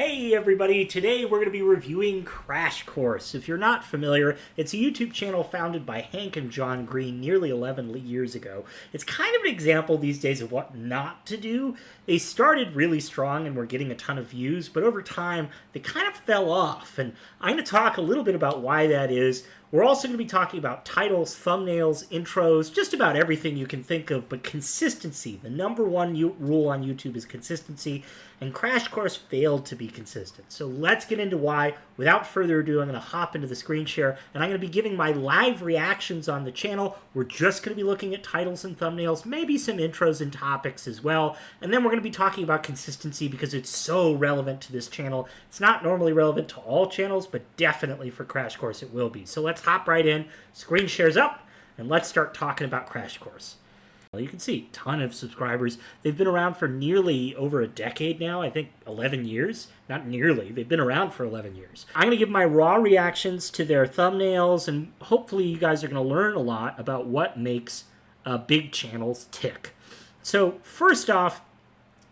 Hey everybody, today we're going to be reviewing Crash Course. If you're not familiar, it's a YouTube channel founded by Hank and John Green nearly 11 years ago. It's kind of an example these days of what not to do. They started really strong and were getting a ton of views, but over time they kind of fell off. And I'm going to talk a little bit about why that is. We're also going to be talking about titles, thumbnails, intros, just about everything you can think of, but consistency. The number one rule on YouTube is consistency, and Crash Course failed to be consistent. So let's get into why. Without further ado, I'm going to hop into the screen share, and I'm going to be giving my live reactions on the channel. We're just going to be looking at titles and thumbnails, maybe some intros and topics as well, and then we're going to be talking about consistency because it's so relevant to this channel. It's not normally relevant to all channels, but definitely for Crash Course it will be. So let's hop right in, screen shares up, and let's start talking about Crash Course. Well, you can see a ton of subscribers. They've been around for nearly over a decade now, I think 11 years. Not nearly, they've been around for 11 years. I'm going to give my raw reactions to their thumbnails, and hopefully you guys are going to learn a lot about what makes big channels tick. So first off,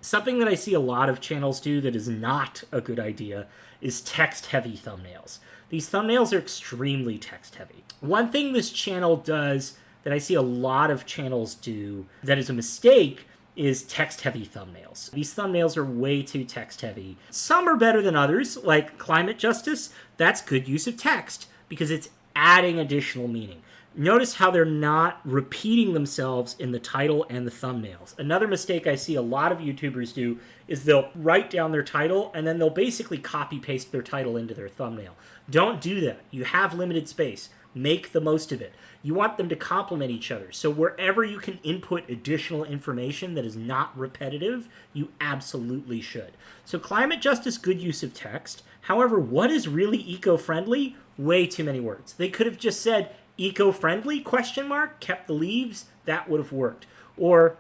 something that I see a lot of channels do that is not a good idea is text-heavy thumbnails. These thumbnails are extremely text-heavy. One thing this channel does that I see a lot of channels do that is a mistake is text-heavy thumbnails. These thumbnails are way too text-heavy. Some are better than others, like climate justice. That's good use of text because it's adding additional meaning. Notice how they're not repeating themselves in the title and the thumbnails. Another mistake I see a lot of YouTubers do is they'll write down their title and then they'll basically copy-paste their title into their thumbnail. Don't do that. You have limited space. Make the most of it. You want them to complement each other. So wherever you can input additional information that is not repetitive, you absolutely should. So climate justice, good use of text. However, what is really eco-friendly? Way too many words. They could have just said eco-friendly, question mark, kept the leaves. That would have worked. Or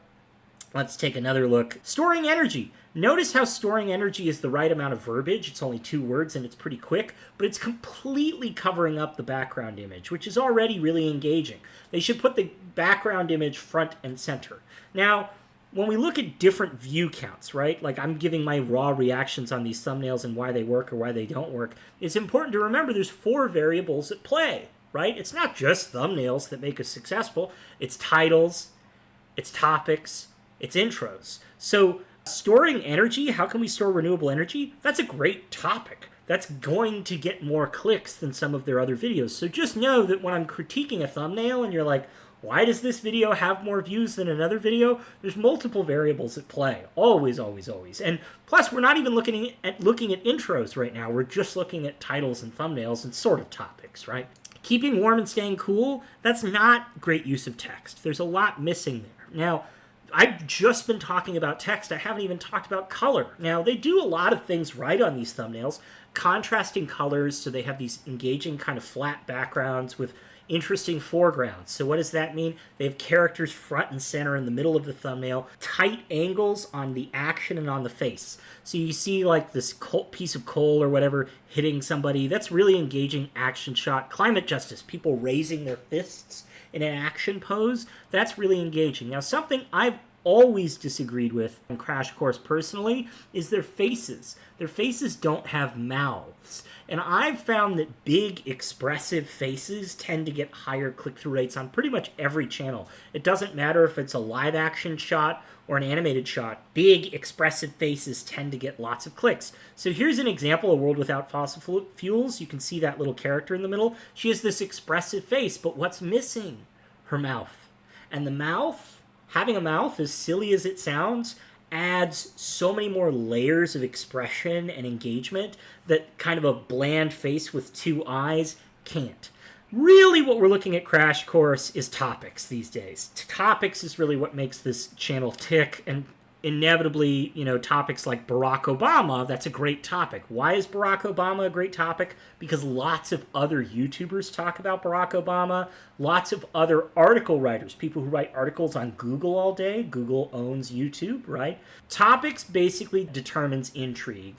let's take another look. Storing energy. Notice how storing energy is the right amount of verbiage. It's only 2 words and it's pretty quick, but it's completely covering up the background image, which is already really engaging. They should put the background image front and center. Now, when we look at different view counts, right? Like I'm giving my raw reactions on these thumbnails and why they work or why they don't work. It's important to remember there's 4 variables at play, right? It's not just thumbnails that make us successful. It's titles, it's topics, it's intros. So storing energy, how can we store renewable energy? That's a great topic. That's going to get more clicks than some of their other videos. So just know that when I'm critiquing a thumbnail and you're like, why does this video have more views than another video? There's multiple variables at play. Always, always, always. And plus, we're not even looking at intros right now. We're just looking at titles and thumbnails and sort of topics, right? Keeping warm and staying cool, that's not great use of text. There's a lot missing there. Now, I've just been talking about text. I haven't even talked about color. Now, they do a lot of things right on these thumbnails. Contrasting colors, so they have these engaging kind of flat backgrounds with interesting foregrounds. So what does that mean? They have characters front and center in the middle of the thumbnail. Tight angles on the action and on the face. So you see like this piece of coal or whatever hitting somebody. That's really engaging action shot. Climate justice, people raising their fists in an action pose, that's really engaging. Now, something I've always disagreed with in Crash Course personally is their faces. Their faces don't have mouths. And I've found that big, expressive faces tend to get higher click-through rates on pretty much every channel. It doesn't matter if it's a live-action shot or an animated shot. Big, expressive faces tend to get lots of clicks. So here's an example of World Without Fossil Fuels. You can see that little character in the middle. She has this expressive face, but what's missing? Her mouth. And the mouth, having a mouth, as silly as it sounds, adds so many more layers of expression and engagement that kind of a bland face with 2 eyes can't. Really what we're looking at Crash Course is topics these days. Topics is really what makes this channel tick, and inevitably, you know, topics like Barack Obama, that's a great topic. Why is Barack Obama a great topic? Because lots of other YouTubers talk about Barack Obama. Lots of other article writers, people who write articles on Google all day. Google owns YouTube, right? Topics basically determines intrigue.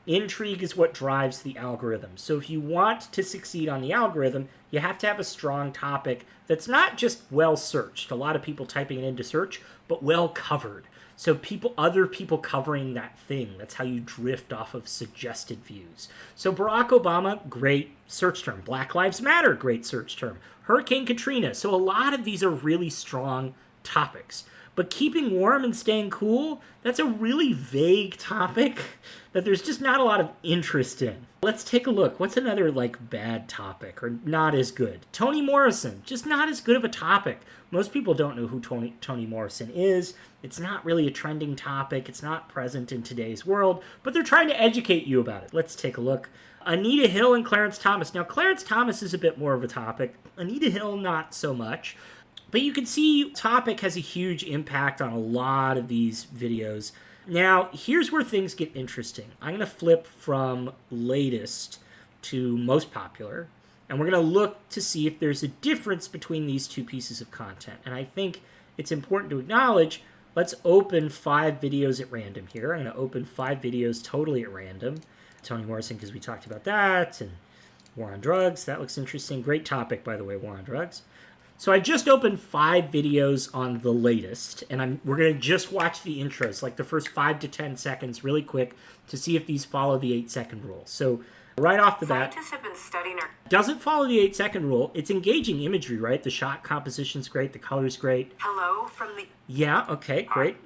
Intrigue is what drives the algorithm. So if you want to succeed on the algorithm, you have to have a strong topic that's not just well searched, a lot of people typing it into search, but well covered. So other people covering that thing. That's how you drift off of suggested views. So Barack Obama, great search term. Black Lives Matter, great search term. Hurricane Katrina. So a lot of these are really strong topics. But keeping warm and staying cool, that's a really vague topic that there's just not a lot of interest in. Let's take a look. What's another, like, bad topic or not as good? Toni Morrison, just not as good of a topic. Most people don't know who Toni Morrison is. It's not really a trending topic. It's not present in today's world, but they're trying to educate you about it. Let's take a look. Anita Hill and Clarence Thomas. Now, Clarence Thomas is a bit more of a topic. Anita Hill, not so much. But you can see topic has a huge impact on a lot of these videos. Now, here's where things get interesting. I'm going to flip from latest to most popular, and we're going to look to see if there's a difference between these two pieces of content. And I think it's important to acknowledge, let's open 5 videos at random here. I'm going to open 5 videos totally at random. Toni Morrison, because we talked about that, and war on drugs. That looks interesting. Great topic, by the way, war on drugs. So I just opened 5 videos on the latest, and we're going to just watch the intros, like the first 5 to 10 seconds really quick to see if these follow the 8-second rule. So right off the bat, scientists have been studying doesn't follow the 8-second rule. It's engaging imagery, right? The shot composition's great, the color's great. Hello from the... Yeah, okay, great.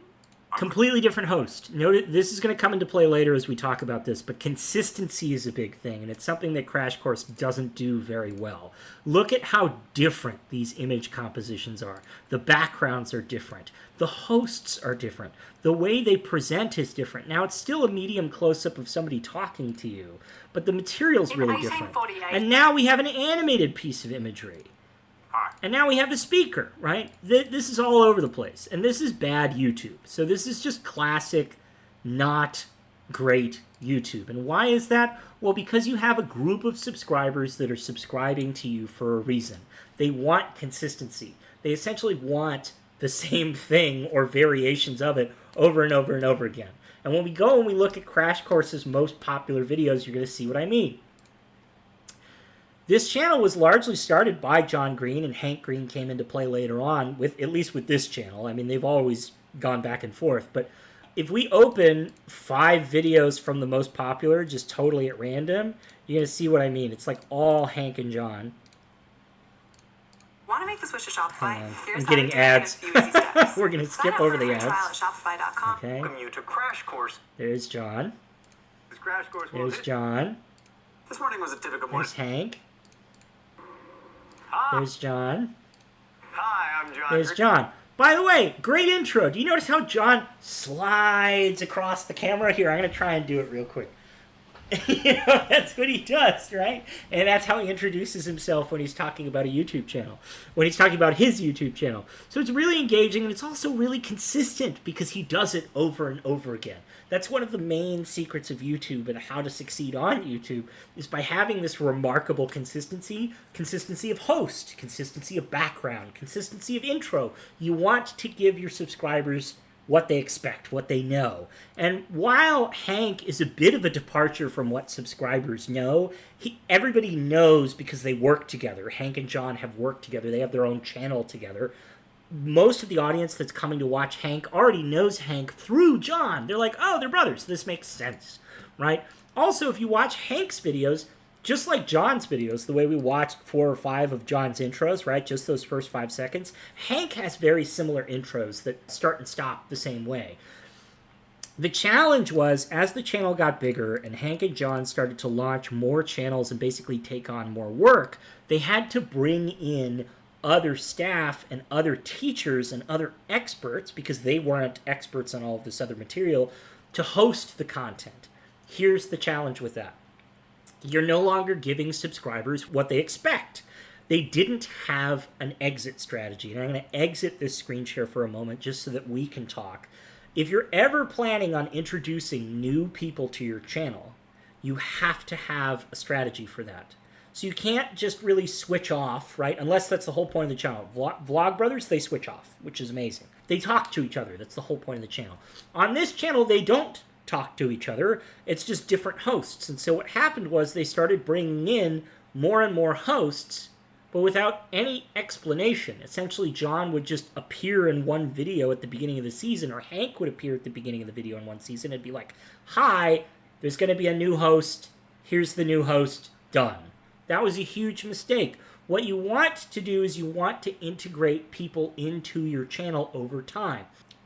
Completely different host. Note this is going to come into play later as we talk about this, but consistency is a big thing, and it's something that Crash Course doesn't do very well. Look at how different these image compositions are. The backgrounds are different. The hosts are different. The way they present is different. Now, it's still a medium close-up of somebody talking to you, but the material's really different. And now we have an animated piece of imagery. And now we have the speaker, right? This is all over the place. And this is bad YouTube. So this is just classic, not great YouTube. And why is that? Well, because you have a group of subscribers that are subscribing to you for a reason. They want consistency. They essentially want the same thing or variations of it over and over and over again. And when we go and we look at Crash Course's most popular videos, you're going to see what I mean. This channel was largely started by John Green, and Hank Green came into play later on, at least with this channel. I mean, they've always gone back and forth. But if we open 5 videos from the most popular, just totally at random, you're going to see what I mean. It's like all Hank and John. Want to make the switch to Shopify? I'm getting ads. We're going to skip over the ads. Okay. Welcome you to Crash Course. There's John. There's John. This morning was a typical morning. There's Hank. Hi. There's John. Hi, I'm John. There's John. By the way, great intro. Do you notice how John slides across the camera? Here, I'm going to try and do it real quick. You know, that's what he does, right? And that's how he introduces himself when he's talking about a YouTube channel, when he's talking about his YouTube channel. So it's really engaging, and it's also really consistent because he does it over and over again. That's one of the main secrets of YouTube and how to succeed on YouTube is by having this remarkable consistency of host, consistency of background, consistency of intro. You want to give your subscribers what they expect, what they know. And while Hank is a bit of a departure from what subscribers know, everybody knows because they work together. Hank and John have worked together. They have their own channel together. Most of the audience that's coming to watch Hank already knows Hank through John. They're like, oh, they're brothers. This makes sense, right? Also, if you watch Hank's videos, just like John's videos, the way we watched 4 or 5 of John's intros, right? Just those first 5 seconds. Hank has very similar intros that start and stop the same way. The challenge was, as the channel got bigger and Hank and John started to launch more channels and basically take on more work, they had to bring in other staff and other teachers and other experts, because they weren't experts on all of this other material, to host the content. Here's the challenge with that. You're no longer giving subscribers what they expect. They didn't have an exit strategy. And I'm going to exit this screen share for a moment just so that we can talk. If you're ever planning on introducing new people to your channel, you have to have a strategy for that. So you can't just really switch off, right? Unless that's the whole point of the channel. Vlogbrothers, they switch off, which is amazing. They talk to each other. That's the whole point of the channel. On this channel, they don't talk to each other. It's just different hosts. And so what happened was they started bringing in more and more hosts but without any explanation. Essentially, John would just appear in one video at the beginning of the season, or Hank would appear at the beginning of the video in one season and be like, hi, there's going to be a new host, here's the new host, done. That was a huge mistake. What you want to do is you want to integrate people into your channel over time.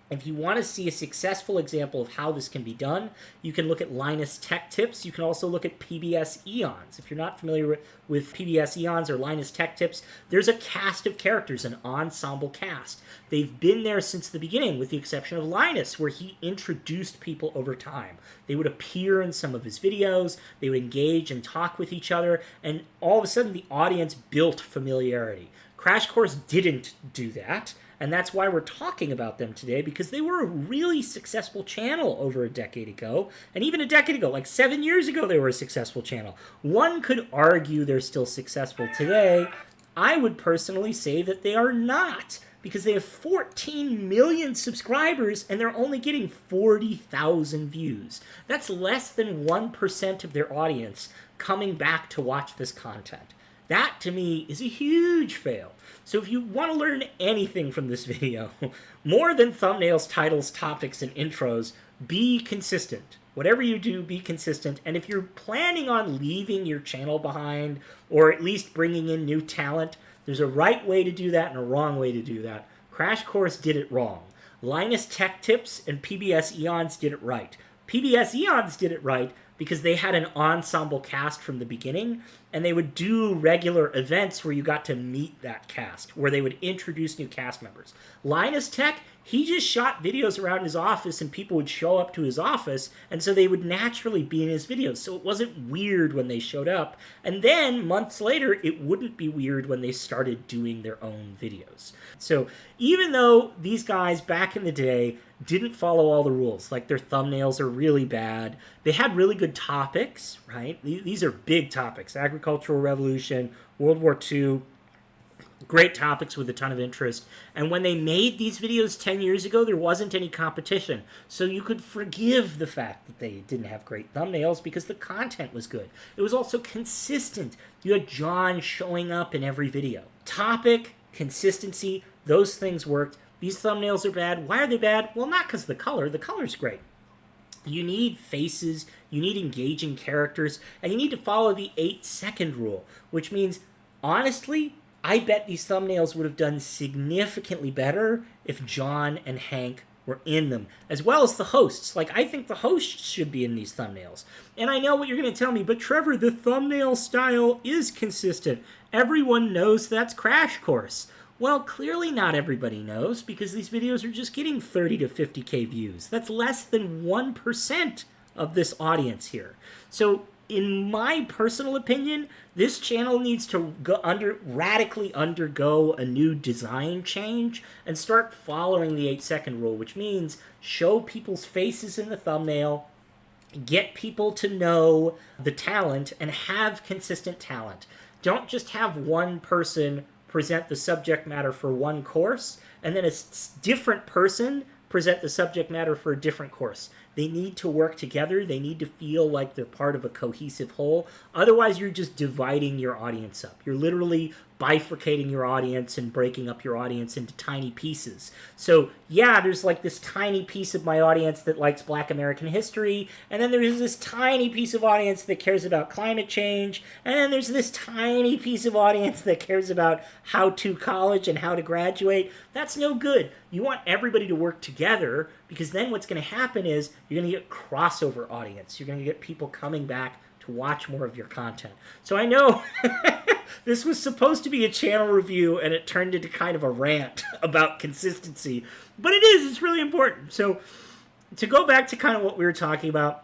If you want to see a successful example of how this can be done, you can look at Linus Tech Tips. You can also look at PBS Eons. If you're not familiar with PBS Eons or Linus Tech Tips, there's a cast of characters, an ensemble cast. They've been there since the beginning, with the exception of Linus, where he introduced people over time. They would appear in some of his videos, they would engage and talk with each other, and all of a sudden the audience built familiarity. Crash Course didn't do that. And that's why we're talking about them today, because they were a really successful channel over a decade ago. And even a decade ago, like 7 years ago, they were a successful channel. One could argue they're still successful today. I would personally say that they are not, because they have 14 million subscribers and they're only getting 40,000 views. That's less than 1% of their audience coming back to watch this content. That, to me, is a huge fail. So if you want to learn anything from this video, more than thumbnails, titles, topics, and intros, be consistent. Whatever you do, be consistent. And if you're planning on leaving your channel behind, or at least bringing in new talent, there's a right way to do that and a wrong way to do that. Crash Course did it wrong. Linus Tech Tips and PBS Eons did it right. PBS Eons did it right because they had an ensemble cast from the beginning, and they would do regular events where you got to meet that cast, where they would introduce new cast members. Linus Tech, he just shot videos around his office, and people would show up to his office, and so they would naturally be in his videos. So it wasn't weird when they showed up. And then, months later, it wouldn't be weird when they started doing their own videos. So even though these guys back in the day didn't follow all the rules, like their thumbnails are really bad, they had really good topics, right? These are big topics. Agricultural Revolution, World War II, great topics with a ton of interest. And when they made these videos 10 years ago, there wasn't any competition. So you could forgive the fact that they didn't have great thumbnails because the content was good. It was also consistent. You had John showing up in every video. Topic, consistency, those things worked. These thumbnails are bad. Why are they bad? Well, not because of the color. The color's great. You need faces, you need engaging characters, and you need to follow the 8-second rule, which means, honestly, I bet these thumbnails would have done significantly better if John and Hank were in them, as well as the hosts. Like, I think the hosts should be in these thumbnails. And I know what you're going to tell me, but Trevor, the thumbnail style is consistent. Everyone knows that's Crash Course. Well, clearly not everybody knows, because these videos are just getting 30 to 50K views. That's less than 1% of this audience here. So, in my personal opinion, this channel needs to radically undergo a new design change and start following the 8-second rule, which means show people's faces in the thumbnail, get people to know the talent, and have consistent talent. Don't just have one person present the subject matter for one course, and then a different person present the subject matter for a different course. They need to work together. They need to feel like they're part of a cohesive whole. Otherwise, you're just dividing your audience up. You're literally bifurcating your audience and breaking up your audience into tiny pieces. So, yeah, there's like this tiny piece of my audience that likes Black American history, and then there's this tiny piece of audience that cares about climate change, and then there's this tiny piece of audience that cares about how to college and how to graduate. That's no good. You want everybody to work together, because then what's going to happen is you're going to get crossover audience. You're going to get people coming back to watch more of your content. So I know this was supposed to be a channel review, and it turned into kind of a rant about consistency. But it is. It's really important. So to go back to kind of what we were talking about,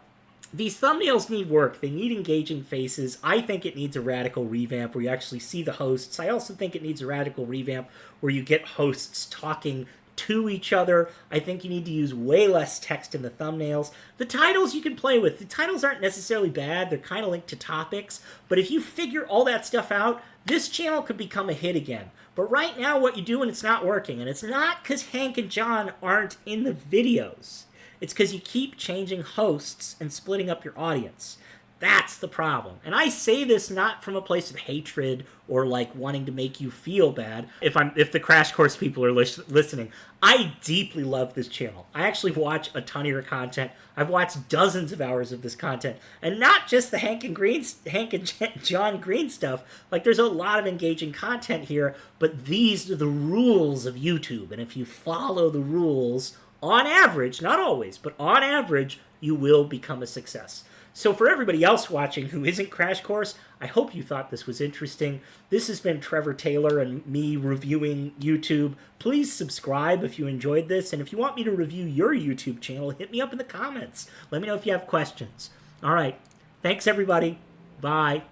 these thumbnails need work. They need engaging faces. I think it needs a radical revamp where you actually see the hosts. I also think it needs a radical revamp where you get hosts talking to each other. I think you need to use way less text in the thumbnails. The titles you can play with. The titles aren't necessarily bad. They're kind of linked to topics. But if you figure all that stuff out, this channel could become a hit again. But right now what you do when it's not working, and it's not because Hank and John aren't in the videos. It's because you keep changing hosts and splitting up your audience. That's the problem. And I say this not from a place of hatred or like wanting to make you feel bad. If the Crash Course people are listening, I deeply love this channel. I actually watch a ton of your content. I've watched dozens of hours of this content, and not just the Hank and John Green stuff. Like, there's a lot of engaging content here, but these are the rules of YouTube. And if you follow the rules, on average, not always, but on average, you will become a success. So for everybody else watching who isn't Crash Course, I hope you thought this was interesting. This has been Trevor Taylor and me reviewing YouTube. Please subscribe if you enjoyed this, and if you want me to review your YouTube channel, hit me up in the comments. Let me know if you have questions. All right. Thanks, everybody. Bye.